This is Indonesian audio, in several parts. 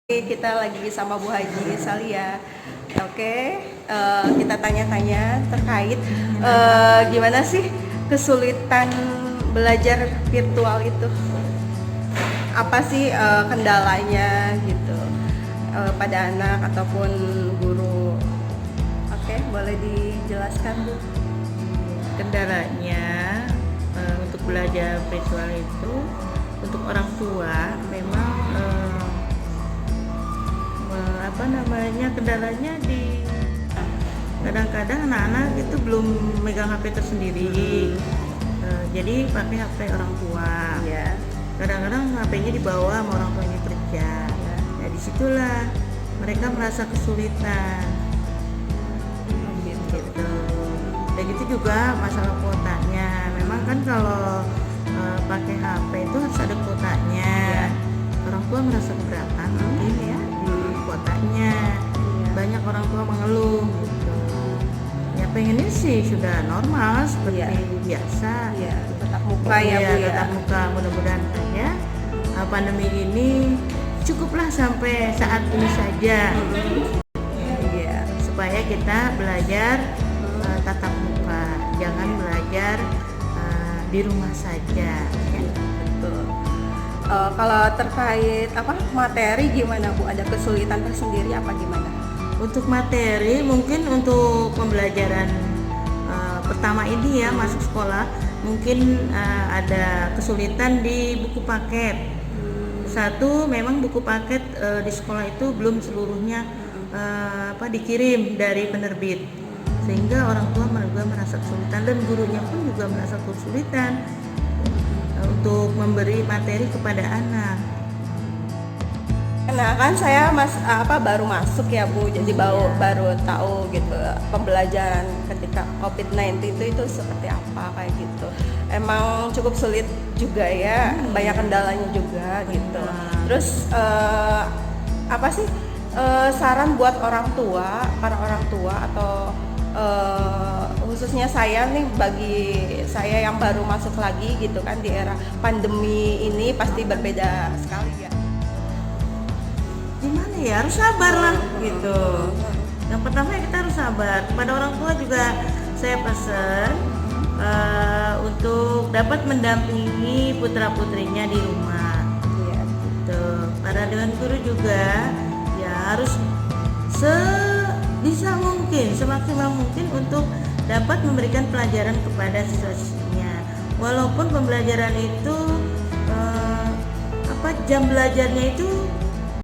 Kita lagi sama Bu Haji Salia. Oke, kita tanya-tanya terkait gimana sih kesulitan belajar virtual itu? Apa sih kendalanya gitu pada anak ataupun guru? Oke, boleh dijelaskan Bu? Kendalanya untuk belajar virtual itu untuk orang tua memang kendalanya di kadang-kadang anak-anak itu belum megang HP tersendiri, jadi pakai HP orang tua. Ya. Kadang-kadang HP-nya dibawa sama orang tuanya kerja. Nah disitulah mereka merasa kesulitan. Gitu. Dan gitu juga masalah kuotanya. Memang kan kalau pakai HP itu harus ada kuotanya. Orang tua merasa keberatan mungkin ya di kuotanya. Banyak orang tua mengeluh gitu. Ya pengennya sih sudah normal seperti biasa. Iya, tetap muka ya Bu ya. Tetap muka, mudah-mudahan saja pandemi ini cukuplah sampai saat ini saja. Supaya kita belajar tatap muka, jangan belajar di rumah saja ya. Betul. Kalau terkait materi gimana Bu? Ada kesulitan tersendiri apa gimana? Untuk materi mungkin untuk pembelajaran pertama ini ya masuk sekolah mungkin ada kesulitan di buku paket. Satu memang buku paket di sekolah itu belum seluruhnya dikirim dari penerbit, sehingga orang tua juga merasa kesulitan dan gurunya pun juga merasa kesulitan untuk memberi materi kepada anak. Nah kan saya baru masuk ya Bu, jadi baru tahu gitu pembelajaran ketika COVID-19 itu seperti apa kayak gitu. Emang cukup sulit juga ya, banyak kendalanya juga gitu. Terus saran buat para orang tua atau khususnya saya nih, bagi saya yang baru masuk lagi gitu kan di era pandemi ini pasti berbeda sekali ya. Gimana ya, harus sabar lah gitu. Yang pertama kita harus sabar. Kepada orang tua juga saya pesan untuk dapat mendampingi putra putrinya di rumah. Gitu. Para dewan guru juga ya harus sebisa mungkin, semaksimal mungkin untuk dapat memberikan pelajaran kepada siswa-siswinya. Walaupun pembelajaran itu jam belajarnya itu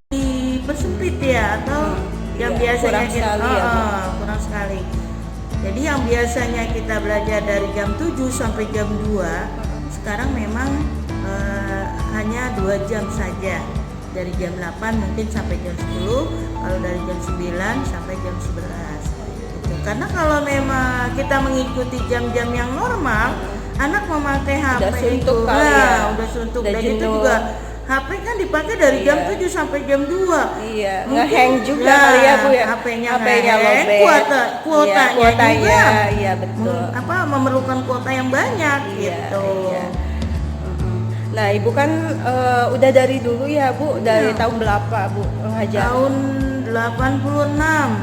dipersempit ya, atau yang biasanya kurang sekali. Jadi yang biasanya kita belajar dari jam 7 sampai jam 2, sekarang memang hanya 2 jam saja. Dari jam 8 mungkin sampai jam 10, kalau dari jam 9 sampai jam 11. Gitu. Karena kalau memang kita mengikuti jam-jam yang normal, anak memakai HP itu udah suntuk, dan itu juga HP kan dipakai dari jam 7 sampai jam 2. Iya, nge-hang juga kali ya Bu ya. HP-nya lowbat. Kuotanya juga. Iya, betul. Memerlukan kuota yang banyak gitu. Iya. Nah, Ibu kan udah dari dulu ya Bu, dari tahun berapa Bu ngajar? Tahun 86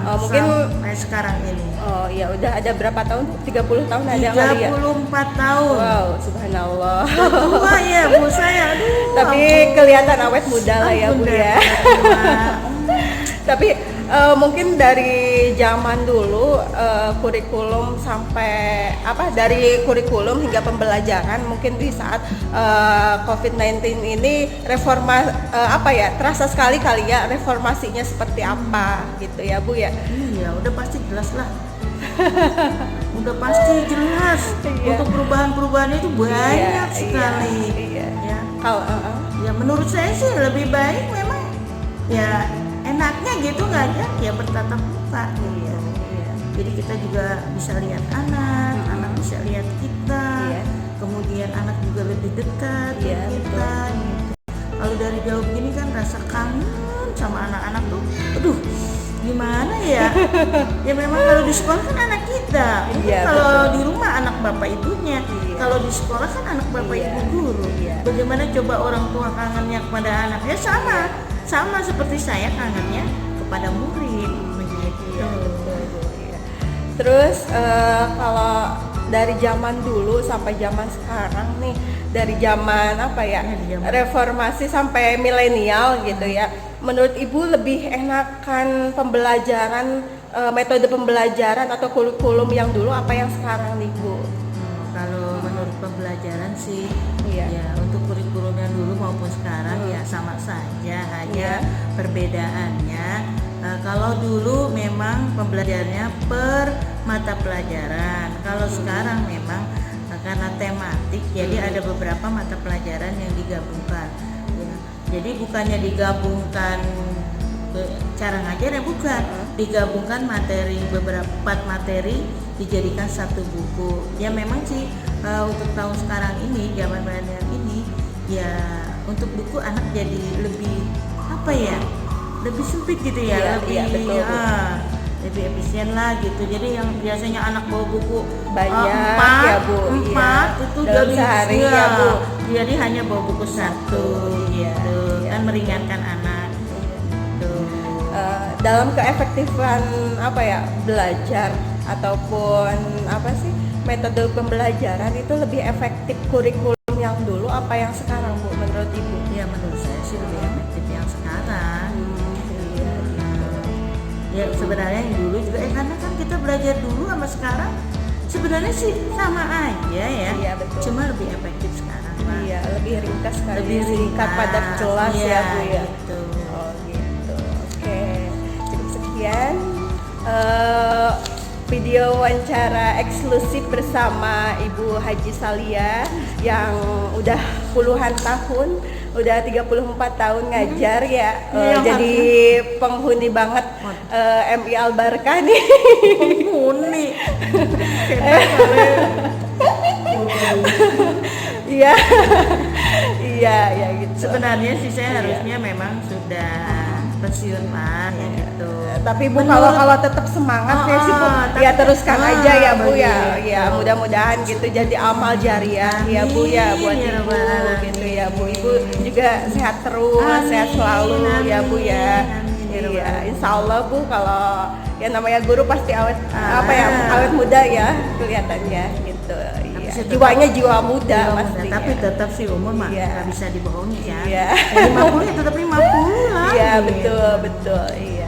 mungkin sampai sekarang ini. Oh iya, udah ada berapa tahun? 30 tahun ada kali ya? 34 tahun. Wow, subhanallah. Tua ya Bu saya. Tapi kelihatan awet muda lah ya Bu ya. Tapi mungkin dari zaman dulu kurikulum sampai dari kurikulum hingga pembelajaran mungkin di saat COVID-19 ini terasa sekali kali ya reformasinya seperti apa gitu ya Bu ya. Iya, udah pasti jelas lah. Udah pasti jelas. Untuk perubahan-perubahan itu banyak sekali. Ya. Kalau ya menurut saya sih lebih baik memang ya enaknya gitu ngajar ya bertatap muka gitu. Jadi kita juga bisa lihat anak bisa lihat kita, kemudian anak juga lebih dekat dengan kita. Gitu. Kalau dari jauh begini kan rasa kangen sama anak-anak tuh, aduh gimana ya? Ya memang kalau di sekolah kan anak kita, kalau di rumah anak bapak ibunya, kalau di sekolah kan anak bapak ibu guru. Bagaimana coba orang tua kangennya kepada anak? Ya sama sama seperti saya kangennya kepada murid begitu. Iya, betul, Bu. Iya. Terus kalau dari zaman dulu sampai zaman sekarang nih, dari zaman apa ya, reformasi sampai milenial gitu ya, menurut Ibu lebih enakan pembelajaran, metode pembelajaran atau kurikulum yang dulu apa yang sekarang nih, Bu? Kalau menurut pembelajaran sih, Iya. ya untuk kurikulum yang dulu maupun sekarang ya sama saja, hanya perbedaannya. Kalau dulu memang pembelajarannya per mata pelajaran, kalau sekarang memang karena tematik, jadi ada beberapa mata pelajaran yang digabungkan. Ya. Jadi bukannya digabungkan cara ngajar, ya bukan, digabungkan materi, beberapa 4 materi dijadikan satu buku. Ya memang sih untuk tahun sekarang ini, zaman milenial ini, ya untuk buku anak jadi lebih apa ya, lebih sempit gitu ya, lebih lebih efisien lah gitu. Jadi yang biasanya anak bawa buku Banyak, 4 ya, Bu. empat Iya. itu Dalam jadi sehari, ya, Bu. jadi hanya bawa buku satu gitu, kan meringankan anak gitu. Dalam keefektifan apa ya, belajar ataupun apa sih, metode pembelajaran itu lebih efektif kurikulum yang dulu apa yang sekarang, Bu, menurut Ibu? Ya menurut saya sih lebih efektif yang sekarang. Iya. Ya sebenarnya yang dulu juga karena kan kita belajar dulu sama sekarang sebenarnya sih sama aja ya. Iya, betul. Cuma lebih efektif sekarang lah. Iya, lebih ringkas sekali, Lebih singkat, ringkas, padat, jelas iya, ya, Bu ya. gitu. Oh gitu. Oke, cukup sekian video wawancara eksklusif bersama Ibu Haji Salia yang udah puluhan tahun, udah 34 tahun ngajar ya. Jadi penghuni banget MI Al Barkah nih. Penghuni. Iya. Iya, ya gitu. Sebenarnya sih saya harusnya memang sudah pensiun lah ya gitu. Tapi Bu, kalau tetap semangat ya sih Bu, ya teruskan aja ya Bu ya. Ya mudah-mudahan gitu jadi amal jariah ya Bu ya buat Ibu gitu ya Bu. Ibu juga sehat terus, sehat selalu ya Bu ya. Iya, insya Allah Bu, kalau ya namanya guru pasti awet apa ya, awet muda ya kelihatannya gitu. Iya. Jiwanya jiwa muda pasti. Tapi tetap sih umur mah nggak bisa dibohongi kan. Iya. 50 itu tetap 50 lah. Iya, betul. Iya.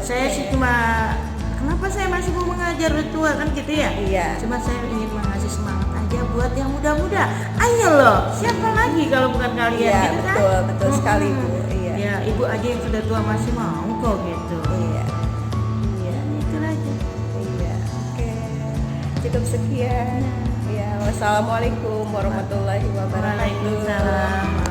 Saya sih cuma kenapa saya masih mau mengajar udah tua kan gitu ya. Iya. Cuma saya ingin mengasih semangat aja buat yang muda-muda. Ayo loh, siapa lagi kalau bukan kalian Iya, gitu kan? betul sekali Bu. Iya. Ya, ibu aja yang sudah tua masih mau kok gitu. Iya. Itu aja. Iya. Oke. Cukup sekian. Ya, wassalamualaikum warahmatullahi wabarakatuh. Waalaikumsalam.